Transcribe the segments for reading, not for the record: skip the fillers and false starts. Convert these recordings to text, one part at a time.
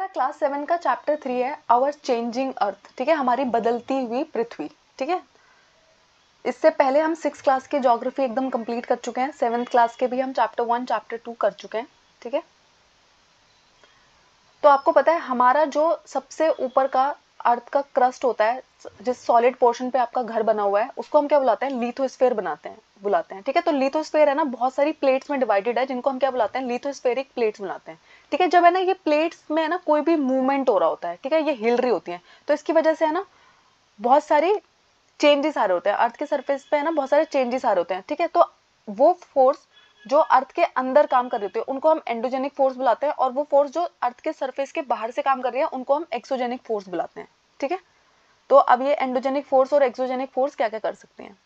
Class 7 का chapter 3 है our changing earth. ठीक है, हमारी बदलती हुई पृथ्वी। ठीक है, इससे पहले हम 6 क्लास की ज्योग्राफी एकदम कंप्लीट कर चुके हैं। 7th क्लास के भी हम चैप्टर 1 चैप्टर 2 कर चुके हैं। ठीक है, तो आपको पता है हमारा जो सबसे ऊपर का अर्थ का क्रस्ट होता है, जिस सॉलिड पोर्शन पे आपका घर बना हुआ है, उसको हम क्या बुलाते हैं? लिथोस्फीयर बुलाते हैं। ठीक है, तो लिथोस्फीयर है ना, बहुत सारी प्लेट्स में डिवाइडेड है, जिनको हम क्या बुलाते हैं? लिथोस्फेरिक प्लेट्स बुलाते हैं। ठीक है, जब है ना ये प्लेट्स में है ना कोई भी मूवमेंट हो रहा होता है, ठीक है, ये हिल रही होती है, तो इसकी वजह से है ना बहुत सारी चेंजेस आ रहे होते हैं अर्थ के सरफेस पे, है ना बहुत सारे चेंजेस आ रहे होते हैं। ठीक है, तो वो फोर्स जो अर्थ के अंदर काम कर रही होती है उनको हम एंडोजेनिक फोर्स बुलाते हैं, और वो फोर्स जो अर्थ के सरफेस के बाहर से काम कर रही है उनको हम एक्सोजेनिक फोर्स बुलाते हैं। ठीक है, तो अब ये एंडोजेनिक फोर्स और एक्सोजेनिक फोर्स क्या क्या कर सकते हैं?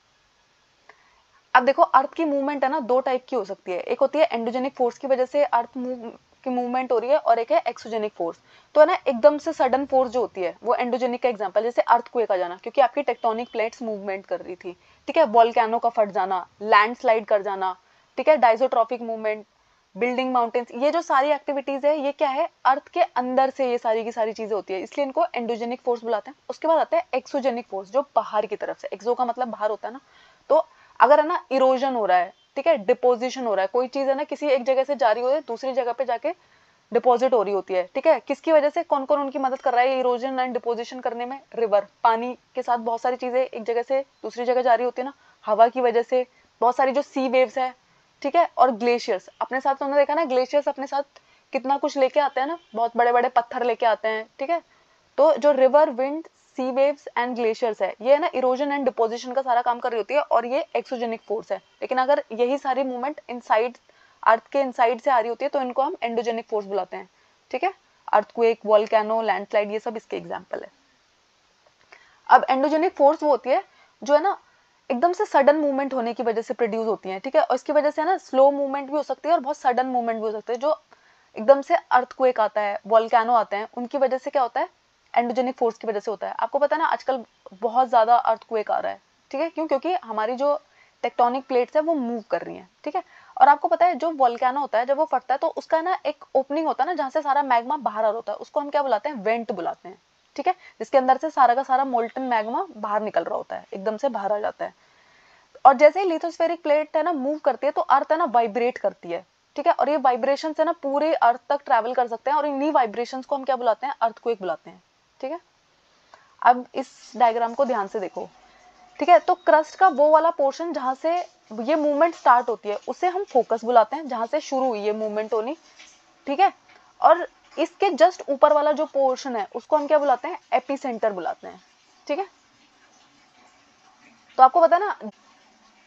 अब देखो, अर्थ की मूवमेंट है ना दो टाइप की हो सकती है। एक होती है एंडोजेनिक फोर्स की वजह से अर्थ की मूवमेंट हो रही है, और एक है एक्सोजेनिक फोर्स। तो है ना एकदम से सडन फोर्स जो होती है वो एंडोजेनिक का एग्जांपल, जैसे अर्थक्वेक आ जाना, क्योंकि आपकी टेक्टोनिक प्लेट्स मूवमेंट कर रही थी। ठीक है, वोल्केनो का फट जाना, लैंडस्लाइड कर जाना, ठीक है, डाइसोट्रॉपिक मूवमेंट, बिल्डिंग माउंटेन्स, ये जो सारी एक्टिविटीज है ये क्या है? अर्थ के अंदर से ये सारी की सारी चीजें होती है, इसलिए इनको एंडोजेनिक फोर्स बुलाते हैं। उसके बाद आता है एक्सोजेनिक फोर्स, जो बाहर की तरफ से, एक्सो का मतलब बाहर होता है ना, तो अगर है ना इरोजन हो रहा है, ठीक है, डिपोजिशन हो रहा है, कोई चीज है ना किसी एक जगह से जा रही होती है दूसरी जगह पे जाके डिपॉजिट हो रही होती है। ठीक है, किसकी वजह से? कौन कौन उनकी मदद कर रहा है इरोजन एंड डिपोजिशन करने में? रिवर, पानी के साथ बहुत सारी चीजें एक जगह से दूसरी जगह जा रही होती है ना, हवा की वजह से, बहुत सारी जो सी वेव्स है। ठीक है, और ग्लेशियर्स अपने साथ, तुमने देखा ना ग्लेशियर्स अपने साथ कितना कुछ लेके आते हैं ना, बहुत बड़े बड़े पत्थर लेके आते हैं। ठीक है, तो जो river, wind, sea waves and glaciers है, ये है ना इरोजन एंड डिपोजिशन का सारा काम कर रही होती है, और ये एक्सोजेनिक फोर्स है। लेकिन अगर यही सारी मूवमेंट इनसाइड अर्थ के इनसाइड से आ रही होती है तो इनको हम एंडोजेनिक फोर्स बुलाते हैं। ठीक है, अर्थक्वेक, वोल्केनो, लैंडस्लाइड, ये सब इसके एग्जाम्पल है। अब एंडोजेनिक फोर्स वो होती है जो है ना एकदम से सडन मूवमेंट होने की वजह से प्रोड्यूस होती है। ठीक है, और इसकी वजह से ना स्लो मूवमेंट भी हो सकती है और बहुत सडन मूवमेंट भी हो सकती है। जो एकदम से अर्थक्वेक आता है, वोल्केनो आते हैं, उनकी वजह से क्या होता है? एंडोजेनिक फोर्स की वजह से होता है। आपको पता है ना आजकल बहुत ज्यादा अर्थक्वेक आ रहा है। ठीक है, क्यों? क्योंकि हमारी जो टेक्टोनिक प्लेट्स है वो मूव कर रही हैं। ठीक है, और आपको पता है जो वोल्केनो होता है जब वो फटता है तो उसका ना एक ओपनिंग होता है ना जहाँ से सारा मैग्मा बाहर आ रहा होता है, उसको हम क्या बुलाते हैं? वेंट बुलाते हैं। ठीक है, जिसके अंदर से सारा का सारा मोल्टन मैग्मा बाहर निकल रहा होता है, एकदम से बाहर आ जाता है। और जैसे ही लिथोस्फेरिक प्लेट है ना मूव करती है तो अर्थ है ना वाइब्रेट करती है। ठीक है, और ये वाइब्रेशन है ना पूरे अर्थ तक ट्रैवल कर सकते हैं, और इन्हीं वाइब्रेशंस को हम क्या बुलाते हैं? अर्थक्वेक बुलाते हैं। ठीक है, अब इस डायग्राम को ध्यान से देखो। ठीक है, तो क्रस्ट का वो वाला पोर्शन जहां से ये मूवमेंट स्टार्ट होती है उसे हम फोकस बुलाते हैं, जहां से शुरू हुई ये मूवमेंट होनी। ठीक है, और इसके जस्ट ऊपर वाला जो पोर्शन है उसको हम क्या बुलाते हैं? एपिसेंटर बुलाते हैं। ठीक है, तो आपको पता है ना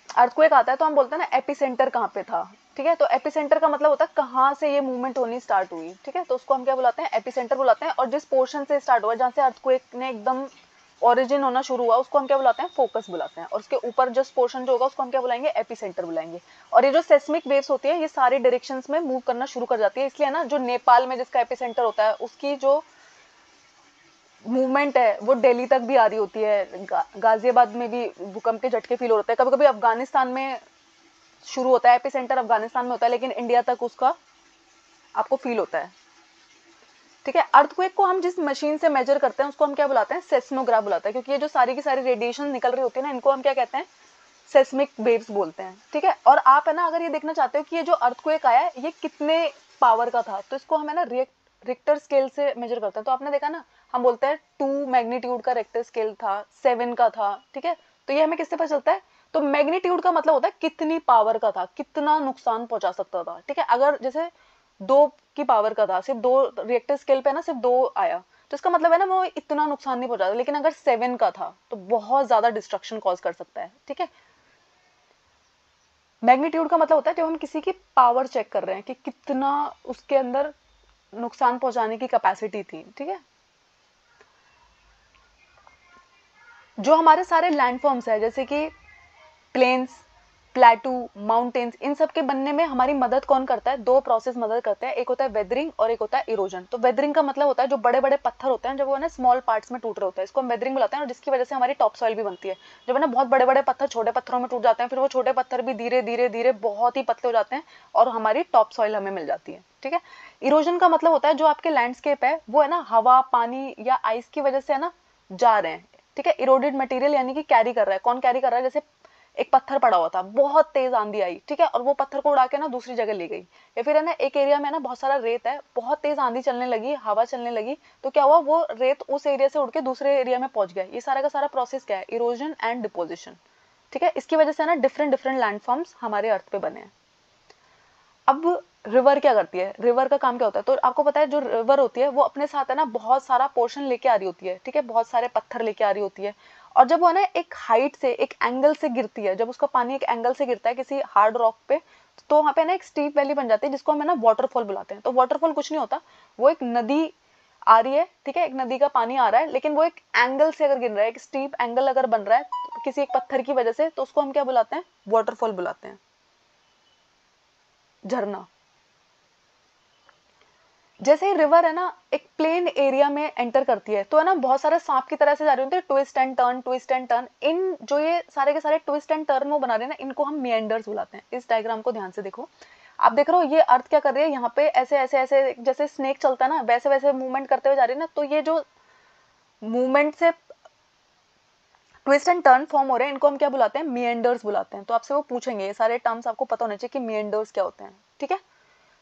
अर्थक्वेक आता है तो हम बोलते हैं ना एपिसेंटर कहाँ पे था। ठीक है, तो एपिसेंटर का मतलब होता है कहाँ से ये मूवमेंट होनी स्टार्ट हुई। ठीक है, तो उसको हम क्या बुलाते हैं? एपिसेंटर बुलाते हैं। और जिस पोर्शन से स्टार्ट हुआ, जहाँ से अर्थक्वेक ने एकदम ओरिजिन होना शुरू हुआ, उसको हम क्या बुलाते हैं? फोकस बुलाते हैं। और उसके ऊपर जो पोर्शन जो होगा उसको हम क्या बुलाएंगे? एपिसेंटर बुलाएंगे। और ये जो सेस्मिक वेव्स होती है ये सारी डायरेक्शंस में मूव करना शुरू कर जाती है, इसलिए ना जो नेपाल में जिसका एपिसेंटर होता है उसकी जो मूवमेंट है वो दिल्ली तक भी आ रही होती है। गाजियाबाद में भी भूकंप के झटके फील हो रहे हैं। कभी कभी अफगानिस्तान में शुरू होता है, एपिसेंटर अफगानिस्तान में होता है, लेकिन इंडिया तक उसका आपको फील होता है। ठीक है, अर्थक्वेक को हम जिस मशीन से मेजर करते हैं उसको हम क्या बुलाते हैं? सेस्मोग्राफ बुलाते हैं, क्योंकि ये जो सारी की सारी रेडिएशन निकल रही होती है ना इनको हम क्या कहते हैं? सेस्मिक वेव्स बोलते हैं। ठीक है, और आप है ना अगर ये देखना चाहते हो कि ये जो अर्थक्वेक आया है ये कितने पावर का था, तो इसको हम है ना रिक्टर स्केल से मेजर करते हैं। तो आपने देखा ना हम बोलते हैं 2 मैग्नीट्यूड का रिक्टर स्केल था, 7 का था। ठीक है, तो ये हमें किससे पता चलता है? तो मैग्नीट्यूड का मतलब होता है कितनी पावर का था, कितना नुकसान पहुंचा सकता था। ठीक है, अगर जैसे 2 की पावर का था, सिर्फ 2 रिएक्टर स्केल पे ना सिर्फ 2 आया, तो इसका मतलब है ना वो इतना नुकसान नहीं पहुंचा। लेकिन अगर 7 का था तो बहुत ज्यादा डिस्ट्रक्शन कॉज कर सकता है। ठीक है, मैग्नीट्यूड का मतलब होता है जब हम किसी की पावर चेक कर रहे हैं कि कितना उसके अंदर नुकसान पहुंचाने की कैपेसिटी थी। ठीक है, जो हमारे सारे लैंडफॉर्म्स है जैसे कि प्लेन्स, प्लेटू, माउंटेन्स, इन सब के बनने में हमारी मदद कौन करता है? दो प्रोसेस मदद करते हैं, एक होता है वेदरिंग और एक होता है इरोजन। तो वेदरिंग का मतलब होता है जो बड़े बड़े पत्थर होते हैं जब वो ना स्मॉल पार्ट्स में टूट रहे होते हैं, इसको हम वेदरिंग बुलाते हैं, और जिसकी वजह से हमारी टॉप सॉइल भी बनती है। जब है ना बहुत बड़े बड़े पत्थर छोटे पत्थरों में टूट जाते हैं, फिर वो छोटे पत्थर भी धीरे धीरे धीरे बहुत ही पतले हो जाते हैं और हमारी टॉप सॉइल हमें मिल जाती है। ठीक है। इरोजन का मतलब होता है जो आपके लैंडस्केप है वो है ना हवा, पानी या आइस की वजह से है ना जा रहे हैं। ठीक है। इरोडेड मटेरियल यानी कि कैरी कर रहा है, कौन कैरी कर रहा है? जैसे एक पत्थर पड़ा हुआ था, बहुत तेज आंधी आई, ठीक है, और वो पत्थर को उड़ा के ना दूसरी जगह ले गई। या फिर है ना एक एरिया में ना बहुत सारा रेत है, बहुत तेज आंधी चलने लगी, हवा चलने लगी, तो क्या हुआ? वो रेत उस एरिया से उड़ के दूसरे एरिया में पहुंच गया। ये सारा का सारा प्रोसेस क्या है? Erosion and deposition. ठीक है। इसकी वजह से ना डिफरेंट डिफरेंट लैंडफॉर्म्स हमारे अर्थ पे बने हैं। अब रिवर क्या करती है? रिवर का काम क्या होता है? तो आपको पता है जो रिवर होती है वो अपने साथ है ना बहुत सारा पोर्शन लेके आ रही होती है। ठीक है। बहुत सारे पत्थर लेके आ रही होती है, और जब वो है ना एक हाइट से, एक एंगल से गिरती है, जब उसका पानी एक एंगल से गिरता है किसी हार्ड रॉक पे, तो वहाँ पे ना एक स्टीप वैली बन जाती है जिसको हम है ना वाटरफॉल बुलाते हैं। तो वाटरफॉल कुछ नहीं होता, वो एक नदी आ रही है, ठीक है, एक नदी का पानी आ रहा है, लेकिन वो एक एंगल से अगर गिर रहा है, एक स्टीप एंगल अगर बन रहा है किसी एक पत्थर की वजह से, तो उसको हम क्या बुलाते हैं? वाटरफॉल बुलाते हैं, झरना। जैसे ही रिवर है ना एक प्लेन एरिया में एंटर करती है, तो है ना बहुत सारे सांप की तरह से जा रही होती है, twist and turn, twist and turn. इन जो ये सारे के सारे ट्विस्ट एंड टर्न वो बना रहे हैं ना, इनको हम मिएंडर्स बुलाते हैं। इस डायग्राम को ध्यान से देखो, आप देख रहे हो ये अर्थ क्या कर रही है, यहाँ पे ऐसे ऐसे ऐसे जैसे स्नेक चलता है ना, वैसे वैसे मूवमेंट करते हुए जा रही है ना। तो ये जो मूवमेंट से ट्विस्ट एंड टर्न फॉर्म हो रहे हैं, इनको हम क्या बुलाते हैं? मिएंडर्स बुलाते हैं। तो आपसे वो पूछेंगे, ये सारे टर्म्स आपको पता होने चाहिए कि मिएंडर्स क्या होते हैं। ठीक है।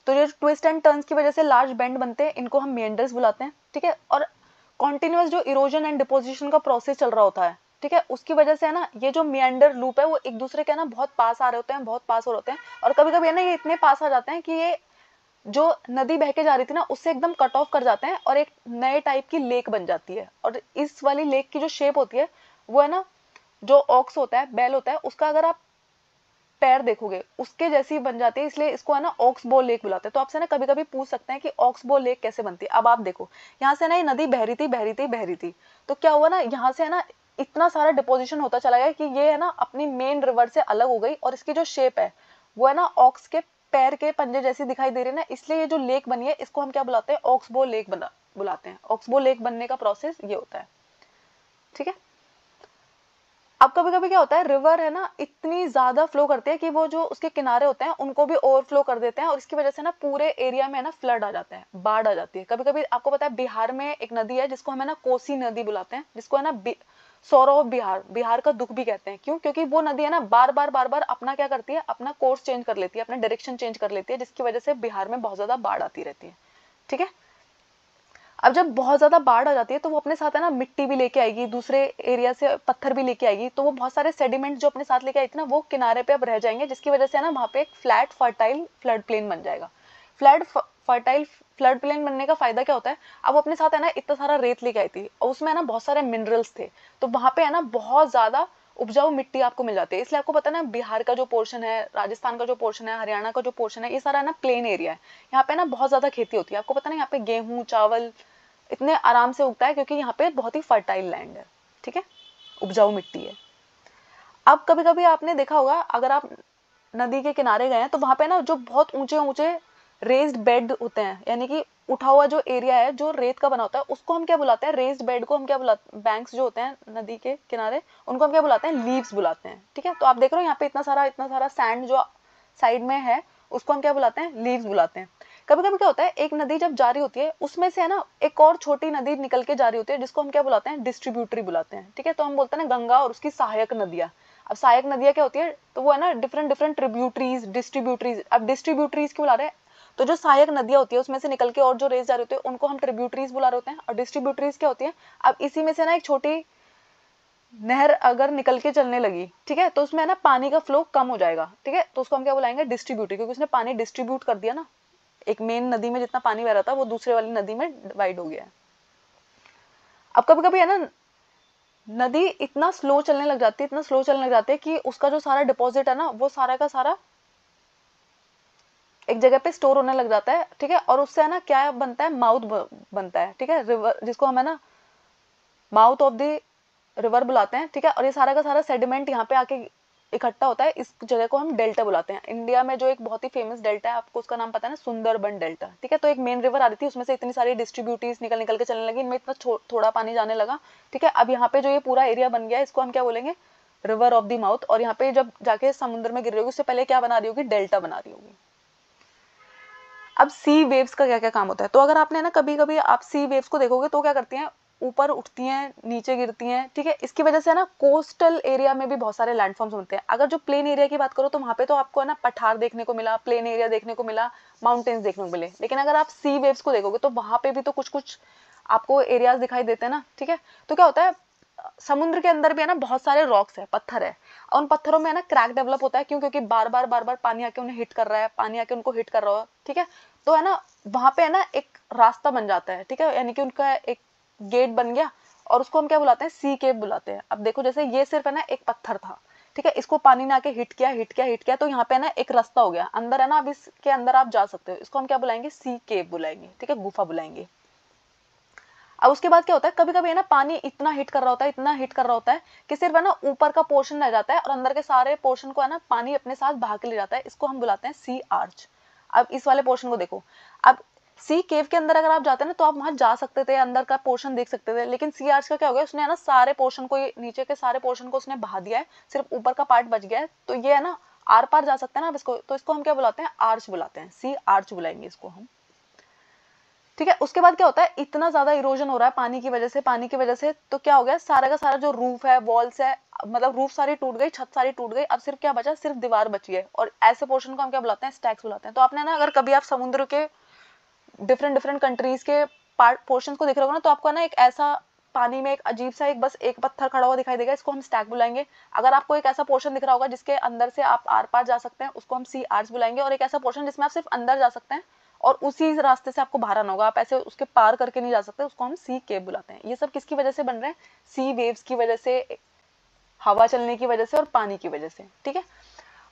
तो ये ट्विस्ट एंड टर्न्स की वजह से लार्ज बेंड बनते हैं, इनको हम मिएंडर्स बुलाते हैं। ठीक है। और कॉन्टिन्यूअस जो इरोजन एंड डिपोजिशन का प्रोसेस चल रहा होता है, ठीक है, उसकी वजह से है ना ये जो मिएंडर लूप है वो एक दूसरे के ना बहुत पास आ रहे होते हैं, बहुत पास हो रहे होते हैं, और कभी कभी है ना ये इतने पास आ जाते हैं कि ये जो नदी बह के जा रही थी ना उससे एकदम कट ऑफ कर जाते हैं और एक नए टाइप की लेक बन जाती है। और इस वाली लेक की जो शेप होती है वो है ना, जो ऑक्स होता है, बैल होता है, उसका अगर आप पैर देखोगे उसके जैसी बन जाती है, इसलिए इसको है ना ऑक्सबो लेक बुलाते हैं। तो आपसे ना कभी कभी पूछ सकते हैं कि ऑक्सबो लेक कैसे बनती है। अब आप देखो, यहाँ से ना ये नदी बह रही थी, बह रही थी, बह रही थी, तो क्या हुआ ना, यहाँ से है ना इतना सारा डिपोजिशन होता चला गया कि ये है ना अपनी मेन रिवर से अलग हो गई, और इसकी जो शेप है वो है ना ऑक्स के पैर के पंजे जैसी दिखाई दे रही है ना, इसलिए ये जो लेक बनी है इसको हम क्या बुलाते हैं? ऑक्सबो लेक बना बुलाते हैं। ऑक्सबो लेक बनने का प्रोसेस ये होता है। ठीक है। अब कभी कभी क्या होता है, रिवर है ना इतनी ज्यादा फ्लो करती है कि वो जो उसके किनारे होते हैं उनको भी ओवरफ्लो कर देते हैं, और इसकी वजह से ना पूरे एरिया में है ना फ्लड आ जाता है, बाढ़ आ जाती है। कभी कभी आपको पता है बिहार में एक नदी है जिसको हम है ना कोसी नदी बुलाते हैं, जिसको है ना सौरव ऑफ बिहार, बिहार का दुख भी कहते हैं। क्यों? क्योंकि वो नदी है ना बार बार अपना क्या करती है, अपना कोर्स चेंज कर लेती है, अपना डायरेक्शन चेंज कर लेती है, जिसकी वजह से बिहार में बहुत ज्यादा बाढ़ आती रहती है। ठीक है। अब जब बहुत ज्यादा बाढ़ आ जाती है तो वो अपने साथ है ना मिट्टी भी लेके आएगी, दूसरे एरिया से पत्थर भी लेके आएगी, तो वो बहुत सारे सेडिमेंट जो अपने साथ लेके आई थी ना वो किनारे पे अब रह जाएंगे, जिसकी वजह से है ना वहाँ पे एक फ्लैट फर्टाइल फ्लड प्लेन बन जाएगा। फ्लैट फर्टाइल फ्लड प्लेन बनने का फायदा क्या होता है? अब अपने साथ है ना इतना सारा रेत लेके आई थी और उसमें है ना बहुत सारे मिनरल्स थे, तो वहाँ पे है ना बहुत ज्यादा उपजाऊ मिट्टी आपको मिल जाती है। इसलिए आपको पता है ना बिहार का जो पोर्शन है, राजस्थान का जो पोर्शन है, हरियाणा का जो पोर्शन है, ये सारा ना प्लेन एरिया है, यहाँ पे ना बहुत ज्यादा खेती होती है। आपको पता ना यहाँ पे गेहूं, चावल इतने आराम से उगता है क्योंकि यहाँ पे बहुत ही फर्टाइल लैंड है। ठीक है। उपजाऊ मिट्टी है। अब कभी कभी आपने देखा होगा, अगर आप नदी के किनारे गए हैं तो वहां पे ना जो बहुत ऊंचे ऊंचे रेस्ड बेड होते हैं, यानी कि उठा हुआ जो एरिया है जो रेत का बना होता है, उसको हम क्या बुलाते हैं? रेस्ड बेड को हम क्या बुलाते हैं? बैंक्स जो होते हैं नदी के किनारे, उनको हम क्या बुलाते हैं? लीव्स बुलाते हैं। ठीक है। तो आप देख रहे हो यहाँ पे इतना सारा सैंड जो साइड में है उसको हम क्या बुलाते हैं? लीव्स बुलाते हैं। कभी कभी क्या होता है, एक नदी जब जारी होती है उसमें से है ना एक और छोटी नदी निकल के जारी होती है, जिसको हम क्या बुलाते हैं? डिस्ट्रीब्यूटरी बुलाते हैं। ठीक है। तो हम बोलते हैं ना गंगा और उसकी सहायक नदियां। अब सहायक नदियां क्या होती है? तो वो है ना डिफरेंट डिफरेंट ट्रिब्यूटरीज, डिस्ट्रीब्यूटरीज। अब डिस्ट्रीब्यूटरीज क्यों बुला रहे हैं? तो जो सहायक नदियां होती है उसमें से निकल के और जो रेस जा रही होती है उनको हम ट्रिब्यूटरीज बुला रहे होते हैं। और डिस्ट्रीब्यूटरीज क्या होती है? अब इसी में से ना एक छोटी नहर अगर निकल के चलने लगी, ठीक है, तो उसमें ना पानी का फ्लो कम हो जाएगा। ठीक है। तो उसको हम क्या बुलाएंगे? डिस्ट्रीब्यूटरी, क्योंकि उसने पानी डिस्ट्रीब्यूट कर दिया ना, एक मेन नदी में जितना पानी बह रहा था वो दूसरे वाली नदी में डिवाइड हो गया है। अब कभी कभी है ना नदी इतना स्लो चलने लग जाती है, इतना स्लो चलने लग जाती है कि उसका जो सारा डिपॉजिट है ना वो सारा का सारा एक जगह पे स्टोर होने लग जाता है। ठीक है। और उससे है ना क्या बनता है? माउथ बनता है। ठीक है। रिवर, जिसको हम है ना माउथ ऑफ द रिवर बुलाते हैं। ठीक है। और ये सारा का सारा सेडिमेंट यहाँ पे आके इकट्ठा होता है, इस जगह को हम डेल्टा बुलाते हैं। इंडिया में जो एक बहुत ही फेमस डेल्टा है, आपको उसका नाम पता है ना, सुंदरबन डेल्टा, ठीक है। तो एक मेन रिवर आ रही थी, उसमें से इतनी सारी डिस्ट्रीब्यूटरीज निकल निकल के चलने लगी, इनमें इतना थोड़ा पानी जाने लगा, ठीक है। अब यहाँ पे जो ये पूरा एरिया बन गया है, इसको हम क्या बोलेंगे, रिवर ऑफ द माउथ। और यहाँ पे जब जाके समुद्र में गिर रही होगी, उससे पहले क्या बना रही होगी, डेल्टा बना रही होगी। अब सी वेव्स का क्या क्या काम होता है, तो अगर आपने ना कभी कभी आप सी वेव्स को देखोगे तो क्या करती हैं, ऊपर उठती हैं, नीचे गिरती हैं, ठीक है। इसकी वजह से ना कोस्टल एरिया में भी बहुत सारे लैंडफॉर्म्स होते हैं। अगर जो प्लेन एरिया की बात करो तो वहाँ पे तो आपको है ना पठार देखने को मिला, प्लेन एरिया देखने को मिला, माउंटेन्स देखने को मिले। लेकिन अगर आप सी वेव्स को देखोगे तो वहाँ पे भी तो कुछ कुछ आपको एरियाज दिखाई देते हैं ना, ठीक है। तो क्या होता है, समुद्र के अंदर भी है ना बहुत सारे रॉक्स है, पत्थर है, और उन पत्थरों में है ना क्रैक डेवलप होता है। क्यों? क्योंकि बार बार पानी आके उन्हें हिट कर रहा है, पानी आके उनको हिट कर रहा है, ठीक है। तो है ना वहां पे है ना एक रास्ता बन जाता है, ठीक है, यानी कि उनका एक गेट बन गया, और उसको हम क्या बुलाते हैं, सी केव बुलाते हैं। अब देखो जैसे ये सिर्फ है ना एक पत्थर था, ठीक है, इसको पानी ने आके हिट किया, तो यहाँ पे ना एक रास्ता हो गया अंदर, है ना। अब इसके अंदर आप जा सकते हो, इसको हम क्या बुलाएंगे, सी केव बुलाएंगे, ठीक है, गुफा बुलाएंगे। अब उसके बाद क्या होता है, कभी कभी है ना पानी इतना हिट कर रहा होता है कि सिर्फ है ना ऊपर का पोर्शन रह जाता है, और अंदर के सारे पोर्शन को है ना पानी अपने साथ बहा के ले जाता है। इसको हम बुलाते हैं सी आर्च। अब इस वाले पोर्शन को देखो, अब सी केव के अंदर अगर आप जाते हैं ना तो आप वहां जा सकते थे, अंदर का पोर्शन देख सकते थे। लेकिन सी आर्च का क्या हो गया, उसने है ना सारे पोर्शन को, नीचे के सारे पोर्शन को उसने बहा दिया है, सिर्फ ऊपर का पार्ट बच गया है। तो ये है ना आर पार जा सकते हैं ना अब इसको, तो इसको हम क्या बुलाते हैं, आर्च बुलाते हैं, सी आर्च बुलाएंगे इसको हम, ठीक है। उसके बाद क्या होता है, इतना ज्यादा इरोजन हो रहा है पानी की वजह से, तो क्या हो गया, सारा का सारा जो रूफ है, वॉल्स है, मतलब रूफ सारी टूट गई, छत सारी टूट गई, अब सिर्फ क्या बचा, सिर्फ दीवार बची है। और ऐसे पोर्शन को हम क्या बुलाते हैं, स्टैक्स बुलाते हैं। तो आपने ना अगर कभी आप समुद्र के डिफरेंट डिफरेंट कंट्रीज के पार्ट पोर्शन को देख रहे हो ना, तो आपको ना एक ऐसा पानी में एक अजीब सा एक बस एक पत्थर खड़ा हुआ दिखाई देगा, इसको हम स्टैक बुलाएंगे। अगर आपको एक ऐसा पोर्शन दिख रहा होगा जिसके अंदर से आप आर पार जा सकते हैं, उसको हम सी आर्च बुलाएंगे। और एक ऐसा पोर्शन जिसमें आप सिर्फ अंदर जा सकते हैं और उसी रास्ते से आपको बाहर आना होगा, आप ऐसे उसके पार करके नहीं जा सकते, उसको हम सी केव बुलाते हैं। ये सब किसकी वजह से बन रहे हैं, सी वेव्स की वजह से, हवा चलने की वजह से और पानी की वजह से, ठीक है।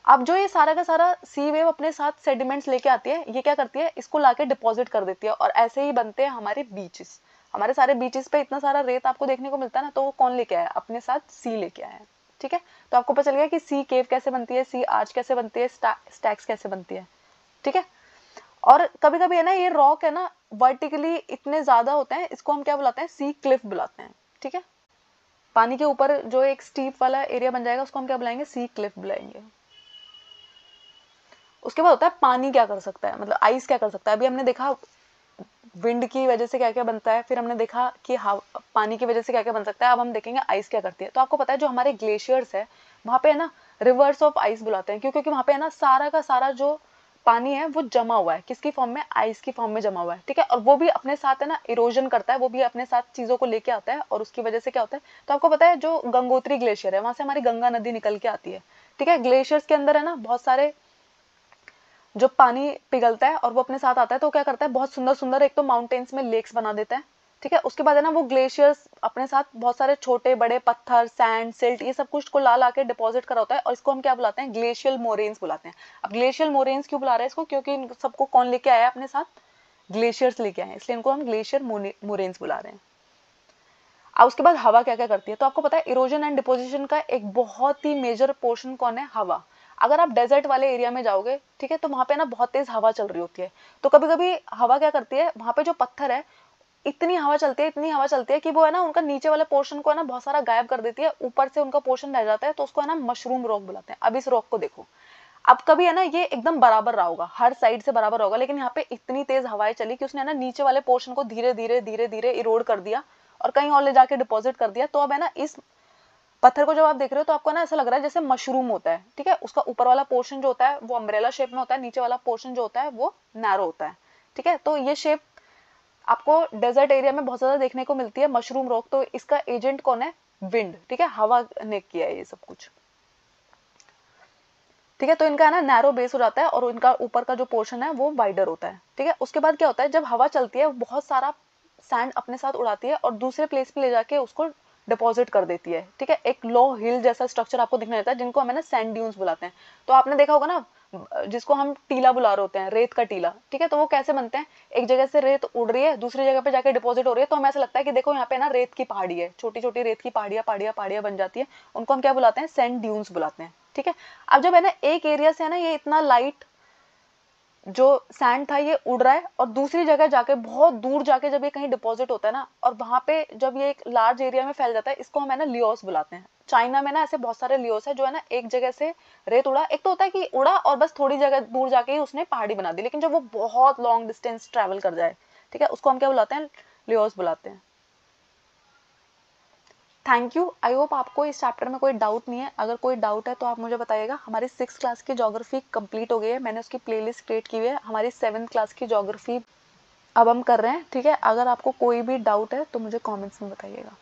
अब जो ये सारा का सारा सी वेव अपने साथ सेडिमेंट्स लेके आती है, ये क्या करती है, इसको लाके डिपॉजिट कर देती है, और ऐसे ही बनते हैं हमारे बीचेस। हमारे सारे बीचेस पे इतना सारा रेत आपको देखने को मिलता है ना, तो वो कौन लेके आया, अपने साथ सी लेके आया है, ठीक है। तो आपको पता चल गया कि सी केव कैसे बनती है, सी आर्च कैसे बनती है, स्टैक्स कैसे बनती है, ठीक है। और कभी कभी है ना ये रॉक है ना वर्टिकली इतने ज्यादा होते हैं, इसको हम क्या बुलाते हैं, सी क्लिफ बुलाते हैं, ठीक है। पानी के ऊपर जो एक स्टीप वाला एरिया बन जाएगा, उसको हम क्या बुलाएंगे, सी क्लिफ बुलाएंगे। उसके बाद होता है पानी क्या कर सकता है, मतलब आइस क्या कर सकता है। अभी हमने देखा विंड की वजह से क्या क्या बनता है, फिर हमने देखा कि पानी की वजह से क्या क्या बन सकता है। अब हम देखेंगे आइस क्या करती है। तो आपको पता है जो हमारे ग्लेशियर्स है, वहां पे है ना रिवर्स ऑफ आइस बुलाते हैं। क्योंकि वहां पे है ना सारा का सारा जो पानी है वो जमा हुआ है, किसकी फॉर्म में, आइस की फॉर्म में जमा हुआ है, ठीक है। और वो भी अपने साथ है ना इरोजन करता है, वो भी अपने साथ चीजों को लेके आता है, और उसकी वजह से क्या होता है। तो आपको पता है जो गंगोत्री ग्लेशियर है, वहां से हमारी गंगा नदी निकल के आती है, ठीक है। ग्लेशियर्स के अंदर है ना बहुत सारे जो पानी पिघलता है और वो अपने साथ आता है, तो क्या करता है, बहुत सुंदर सुंदर एक तो माउंटेन्स में लेक्स बना देता है, ठीक है। उसके बाद है ना वो ग्लेशियर्स अपने साथ बहुत सारे छोटे बड़े पत्थर, सैंड, सिल्ट, ये सब कुछ को ला के डिपॉजिट करा होता है, और इसको हम क्या बुलाते हैं, ग्लेशियल मोरेन्स बुलाते हैं। अब ग्लेशियल मोरेन्स क्यों बुला रहे हैं इसको, क्योंकि इन सबको कौन लेके आया है अपने साथ, ग्लेशियर्स लेके आए हैं, इसलिए इनको हम ग्लेशियर मोरेन्स बुला रहे हैं। अब उसके बाद हवा क्या क्या करती है, तो आपको पता है इरोजन एंड डिपोजिशन का एक बहुत ही मेजर पोर्शन कौन है, हवा। अगर आप डेजर्ट वाले एरिया में जाओगे, ठीक है, तो वहां पे ना बहुत तेज हवा चल रही होती है। तो कभी कभी हवा क्या करती है, वहां पे जो पत्थर है इतनी हवा चलती है कि वो है ना उनका नीचे वाले पोर्शन को है ना बहुत सारा गायब कर देती है, ऊपर से उनका पोर्शन रह जाता है, तो उसको है ना मशरूम रॉक बुलाते हैं। अब इस रॉक को देखो, अब कभी है ना ये एकदम बराबर रहा होगा, हर साइड से बराबर होगा, लेकिन यहाँ पे इतनी तेज हवाएं चली कि उसने ना नीचे वाले पोर्शन को धीरे धीरे इरोड कर दिया और कहीं और ले जाके डिपॉजिट कर दिया। तो अब है ना इस पत्थर को जब आप देख रहे हो तो आपको ना ऐसा लग रहा है जैसे मशरूम होता है, ठीक है। उसका ऊपर वाला पोर्शन जो होता है वो अम्ब्रेला शेप में होता है, नीचे वाला पोर्शन जो होता है वो नैरो होता है, ठीक है। तो ये शेप आपको डेजर्ट एरिया में बहुत ज्यादा देखने को मिलती है, मशरूम रॉक। तो इसका एजेंट कौन है, विंड, ठीक है, हवा ने किया है ये सब कुछ, ठीक है। तो इनका है ना नैरो बेस हो जाता है और इनका ऊपर का जो पोर्शन है वो वाइडर होता है, ठीक है। उसके बाद क्या होता है, जब हवा चलती है बहुत सारा सैंड अपने साथ उड़ाती है और दूसरे प्लेस पे ले जाके उसको डिपॉजिट कर देती है, ठीक है। एक लो हिल जैसा स्ट्रक्चर आपको दिखने देता है, जिनको हम है ना सैंड ड्यून्स बुलाते हैं। तो आपने देखा होगा ना जिसको हम टीला बुला रहे होते हैं, रेत का टीला, ठीक है। तो वो कैसे बनते हैं, एक जगह से रेत उड़ रही है दूसरी जगह पे जाके डिपॉजिट हो रही है, तो हमें ऐसा लगता है कि देखो यहाँ पे ना रेत की पहाड़ी है, छोटी छोटी रेत की पहाड़ियां पहाड़ियां पहाड़ियां बन जाती है, उनको हम क्या बुलाते हैं, सैंड ड्यून्स बुलाते हैं, ठीक है। अब जब है ना एक एरिया से है ना ये इतना लाइट जो सैंड था ये उड़ रहा है और दूसरी जगह जाके बहुत दूर जाके जब ये कहीं डिपॉजिट होता है ना और वहां पे जब ये एक लार्ज एरिया में फैल जाता है, इसको हम है ना लियोस बुलाते हैं। चाइना में ना ऐसे बहुत सारे लियोस है जो है ना एक जगह से रेत उड़ा, एक तो होता है कि उड़ा और बस थोड़ी जगह दूर जाके ही उसने पहाड़ी बना दी, लेकिन जब वो बहुत लॉन्ग डिस्टेंस ट्रेवल कर जाए, ठीक है, उसको हम क्या बुलाते हैं, लियोस बुलाते हैं। Thank you. आई होप आपको इस चैप्टर में कोई डाउट नहीं है। अगर कोई डाउट है तो आप मुझे बताइएगा। हमारी 6th क्लास की ज्योग्राफी कंप्लीट हो गई है, मैंने उसकी प्लेलिस्ट क्रिएट की हुई है। हमारी 7th क्लास की ज्योग्राफी अब हम कर रहे हैं, ठीक है। अगर आपको कोई भी डाउट है तो मुझे कमेंट्स में बताइएगा।